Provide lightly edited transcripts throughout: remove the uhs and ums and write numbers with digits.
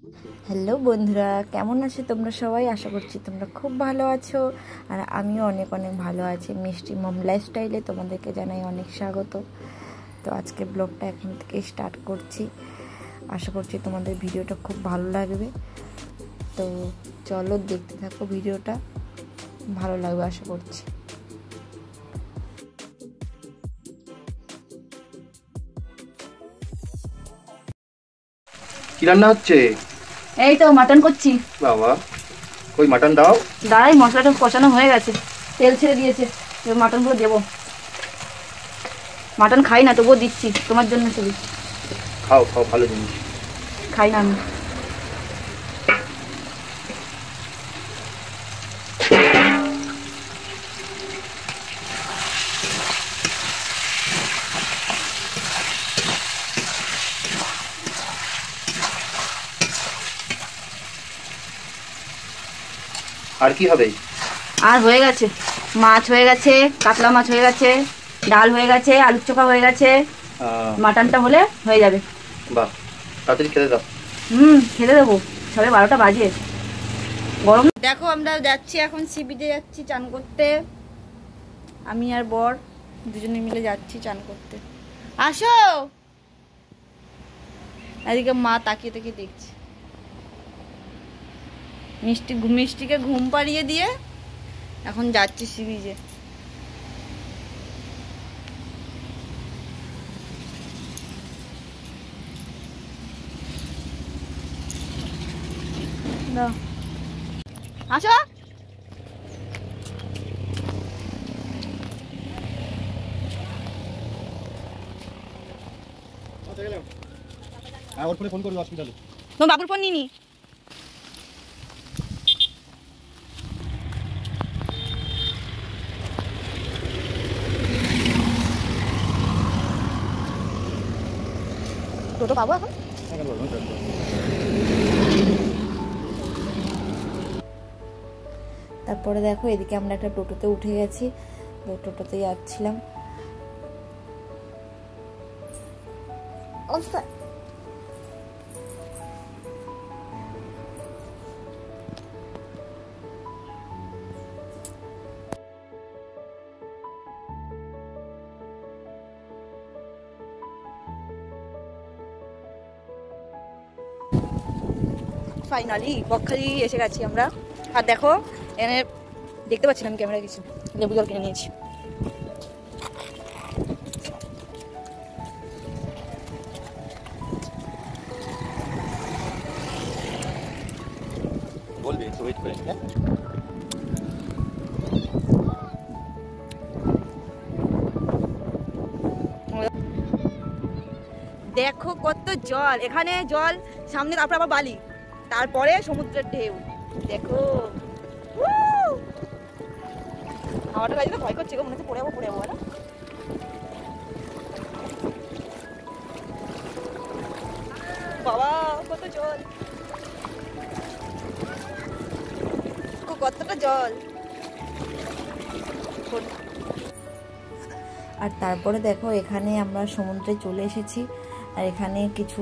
Hello বন্ধুরা, কেমন আছো তোমরা সবাই? আশা করছি তোমরা খুব ভালো আছো, আর আমিও অনেক অনেক ভালো আছি। মিষ্টি মম লাইফস্টাইলে তোমাদেরকে জানাই অনেক স্বাগত। তো আজকে ব্লগটা এখন থেকে স্টার্ট করছি। আশা করছি তোমাদের ভিডিওটা খুব ভালো লাগবে। তো চলো দেখতে থাকো, ভিডিওটা ভালো লাগবে আশা করছি। কি রান্না হচ্ছে? এই তো মাটন করছি। বাবা, কই মাটন দাও। দাঁড়াই, মশলাটা কষানো হয়ে গেছে, তেল ছেড়ে দিয়েছে, এবার মাটনগুলো দেবো। মাটন খাই না, তবুও দিচ্ছি তোমার জন্য শুধু। খাও খাও, ভালো জিনিস। খাই না আমি। আর কি হবে? আর হয়ে গেছে, মাছ হয়ে গেছে, কাতলা মাছ হয়ে গেছে, ডাল হয়ে গেছে, আলুর চোখা হয়ে গেছে। মাটনটা হলে হয়ে যাবে। বাহ, তাড়াতাড়ি খেতে দাও। খেতে দেবো, সবে 12টা বাজে। গরম। দেখো আমরা যাচ্ছি এখন, সি বিচে যাচ্ছি চান করতে। আমি আর বর দুজনে মিলে যাচ্ছি চান করতে। আসো। এদিকে মা তাকিয়ে তাকিয়ে দেখছে। মিষ্টিকে ঘুম পাড়িয়ে দিয়ে এখন যাচ্ছি সি বিচে। আসো। ওর ফোনে ফোন করবি, অসুবিধা নেই। তোমার বাবুর ফোন নিনি। টোটো পাবো এখন? তারপরে দেখো এদিকে আমরা একটা টোটোতে উঠে গেছি, টোটোতে যাচ্ছিলাম। ফাইনালি বকখালি এসে গেছি আমরা। আর দেখো এখানে দেখতে পাচ্ছিলাম ক্যামেরা কিছু লেবু জল কিনে নিয়েছি। বলবি একটু ওয়েট করে। দেখো কত জল এখানে, জল সামনে, তারপর আবার বালি, তারপরে সমুদ্রের ঢেউ। দেখো আমারটা কাজে তো ভয় করছে গো, মনে হচ্ছে পড়ে যাবো না। বাবা কত জল, কতটা জল। আর তারপরে দেখো এখানে আমরা সমুদ্রে চলে এসেছি, আর এখানে কিছু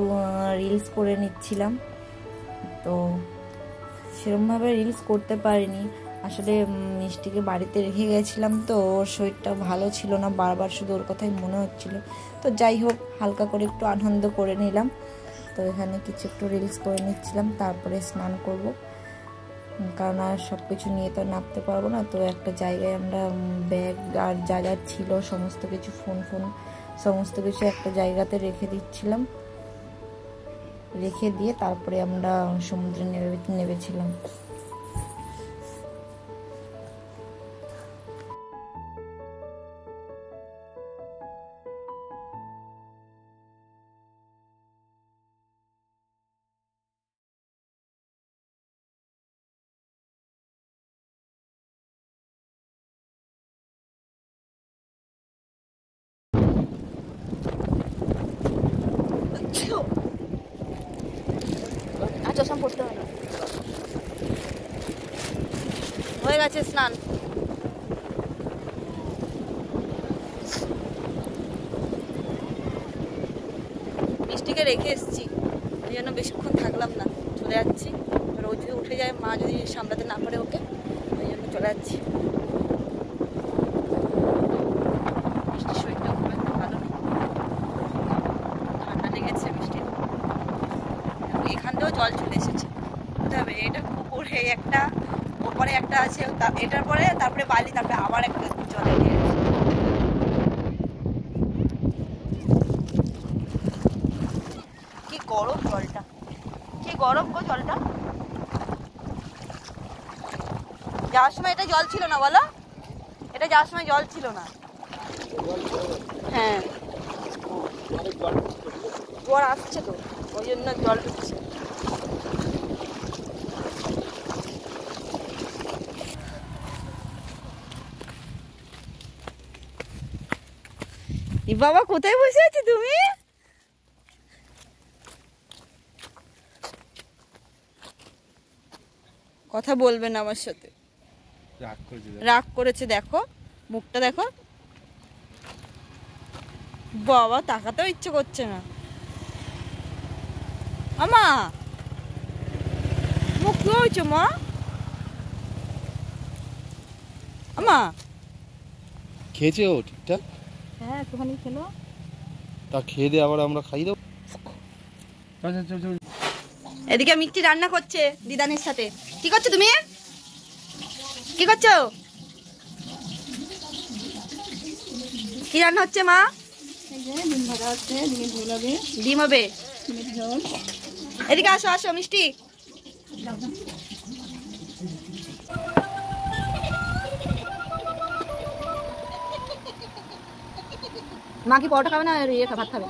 রিলস করে নিচ্ছিলাম। তো সেরকমভাবে রিলস করতে পারিনি আসলে, মিষ্টিকে বাড়িতে রেখে গেছিলাম, তো ওর শরীরটা ভালো ছিল না, বারবার শুধু ওর কথাই মনে হচ্ছিল। তো যাই হোক, হালকা করে একটু আনন্দ করে নিলাম। তো এখানে কিছু একটু রিলস করে নিচ্ছিলাম, তারপরে স্নান করব, কারণ আর সব কিছু নিয়ে তো নামতে পারবো না। তো একটা জায়গায় আমরা ব্যাগ আর যা যা ছিল সমস্ত কিছু, ফোন সমস্ত কিছু একটা জায়গাতে রেখে দিচ্ছিলাম, রেখে দিয়ে তারপরে আমরা সমুদ্রে নেমেছিলাম। চশমা পড়তে হয় না, হয়ে গেছে স্নান। মিষ্টিকে রেখে এসেছি, এই জন্য বেশিক্ষণ থাকলাম না, চলে চলে যাচ্ছি। রোজ যদি উঠে যায়, মা যদি সামলাতে না পারে ওকে, ওই জন্য চলে যাচ্ছি। মিষ্টির শরীরটা খুব একটা ভালো নেই, ঠান্ডা লেগেছে মিষ্টির। এখান থেকেও জল চলে এসেছে, বুঝতে হবে। এটা উপরে একটা, ওপরে একটা আছে, এটার পরে তারপরে বালি, তারপরে আবার একটা জল এগিয়ে আছে। কি গরম জলটা, কি গরম গো জলটা। যাওয়ার সময় এটা জল ছিল না বলো, এটা যাওয়ার সময় জল ছিল না। হ্যাঁ, জোয়ার আসছে তো, ওই জন্য জল ঢুকছে। বাবা কোথায় বসে আছো তুমি? কথা বলবে না আমার সাথে, রাগ করেছে। দেখো মুখটা দেখো, বাবা তাকাতেও ইচ্ছে করছে না। আমা মুখ কি হয়েছে মা? আমা খেয়েছে ও ঠিকঠাক? হ্যাঁ একটুখানি খেলো। তা খেয়ে দিয়ে আবার আমরা খাই দেবো। এদিকে মিষ্টি রান্না করছে দিদানের সাথে। কি করছো তুমি? কি করছো? কি রান্না হচ্ছে মা? ডিম ভাজা হচ্ছে, ডিমের ঝোল হবে। ডিম হবে? ডিমের ঝোল। এদিকে আসো, আসো মিষ্টি। মা কি পরোটা খাবে না ইয়ে ভাত খাবে?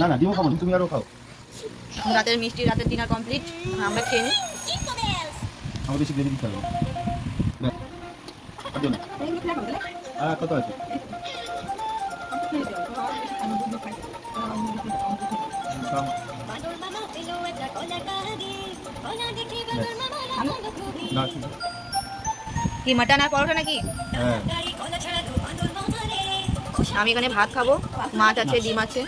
না না ডিমও খাবো, তুমি আরো খাও। রাতের মিষ্টি, রাতের ডিনার কমপ্লিট, আমরা খেয়ে নিই। আমার বেশি গ্রেভি দিতে হবে। আর কত আছে? কি মাটন আর পরোটা নাকি? হ্যাঁ আমি এখানে ভাত খাবো, মাছ আছে, ডিম আছে।